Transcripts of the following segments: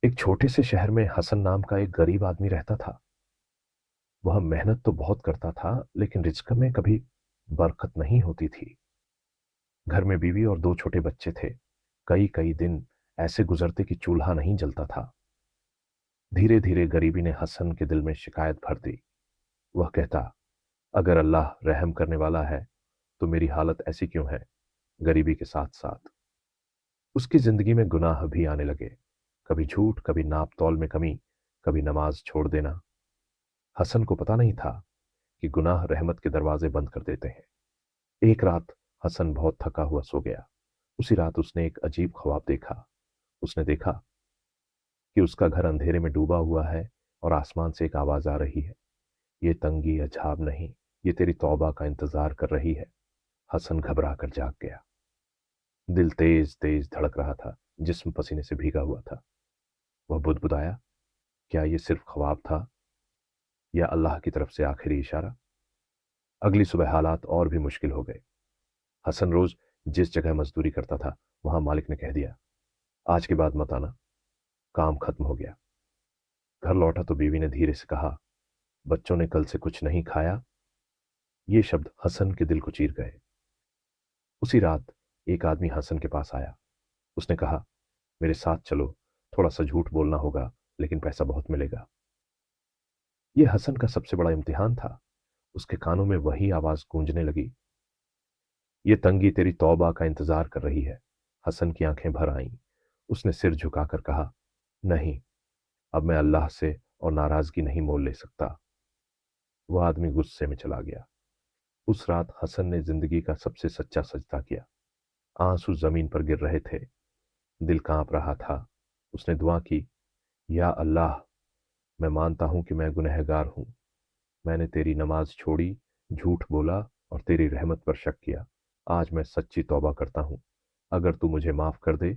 एक छोटे से शहर में हसन नाम का एक गरीब आदमी रहता था। वह मेहनत तो बहुत करता था, लेकिन रिज्क में कभी बरकत नहीं होती थी। घर में बीवी और दो छोटे बच्चे थे। कई कई दिन ऐसे गुजरते कि चूल्हा नहीं जलता था। धीरे धीरे गरीबी ने हसन के दिल में शिकायत भर दी। वह कहता, अगर अल्लाह रहम करने वाला है तो मेरी हालत ऐसी क्यों है। गरीबी के साथ साथ उसकी जिंदगी में गुनाह भी आने लगे। कभी झूठ, कभी नाप तौल में कमी, कभी नमाज छोड़ देना। हसन को पता नहीं था कि गुनाह रहमत के दरवाजे बंद कर देते हैं। एक रात हसन बहुत थका हुआ सो गया। उसी रात उसने एक अजीब ख्वाब देखा। उसने देखा कि उसका घर अंधेरे में डूबा हुआ है और आसमान से एक आवाज आ रही है, ये तंगी अजाब नहीं, ये तेरी तौबा का इंतजार कर रही है। हसन घबरा कर जाग गया। दिल तेज तेज धड़क रहा था, जिस्म पसीने से भीगा हुआ था। वह बुदबुदाया, क्या ये सिर्फ ख्वाब था या अल्लाह की तरफ से आखिरी इशारा। अगली सुबह हालात और भी मुश्किल हो गए। हसन रोज जिस जगह मजदूरी करता था, वहां मालिक ने कह दिया, आज के बाद मत आना, काम खत्म हो गया। घर लौटा तो बीवी ने धीरे से कहा, बच्चों ने कल से कुछ नहीं खाया। ये शब्द हसन के दिल को चीर गए। उसी रात एक आदमी हसन के पास आया। उसने कहा, मेरे साथ चलो, थोड़ा सा झूठ बोलना होगा, लेकिन पैसा बहुत मिलेगा। ये हसन का सबसे बड़ा इम्तिहान था। उसके कानों में वही आवाज गूंजने लगी, ये तंगी तेरी तौबा का इंतजार कर रही है। हसन की आंखें भर आईं। उसने सिर झुकाकर कहा, नहीं, अब मैं अल्लाह से और नाराजगी नहीं मोल ले सकता। वह आदमी गुस्से में चला गया। उस रात हसन ने जिंदगी का सबसे सच्चा सजदा किया। आंसू जमीन पर गिर रहे थे, दिल कांप रहा था। उसने दुआ की, या अल्लाह, मैं मानता हूं कि मैं गुनहगार हूं। मैंने तेरी नमाज छोड़ी, झूठ बोला और तेरी रहमत पर शक किया। आज मैं सच्ची तौबा करता हूं। अगर तू मुझे माफ कर दे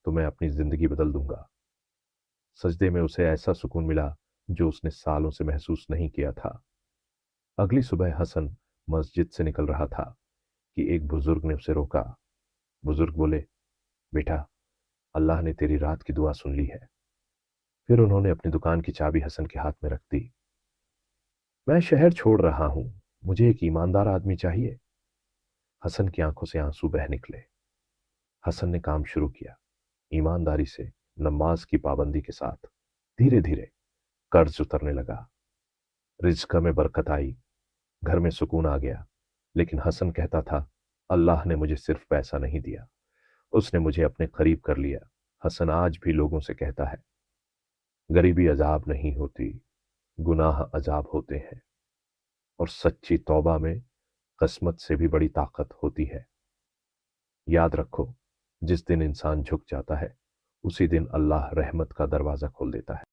तो मैं अपनी जिंदगी बदल दूंगा। सजदे में उसे ऐसा सुकून मिला जो उसने सालों से महसूस नहीं किया था। अगली सुबह हसन मस्जिद से निकल रहा था कि एक बुजुर्ग ने उसे रोका। बुजुर्ग बोले, बेटा, अल्लाह ने तेरी रात की दुआ सुन ली है। फिर उन्होंने अपनी दुकान की चाबी हसन के हाथ में रख दी। मैं शहर छोड़ रहा हूं, मुझे एक ईमानदार आदमी चाहिए। हसन की आंखों से आंसू बह निकले। हसन ने काम शुरू किया, ईमानदारी से, नमाज की पाबंदी के साथ। धीरे धीरे कर्ज उतरने लगा, रिज्क में बरकत आई, घर में सुकून आ गया। लेकिन हसन कहता था, अल्लाह ने मुझे सिर्फ पैसा नहीं दिया, उसने मुझे अपने करीब कर लिया। हसन आज भी लोगों से कहता है, गरीबी अजाब नहीं होती, गुनाह अजाब होते हैं, और सच्ची तौबा में किस्मत से भी बड़ी ताकत होती है। याद रखो, जिस दिन इंसान झुक जाता है, उसी दिन अल्लाह रहमत का दरवाजा खोल देता है।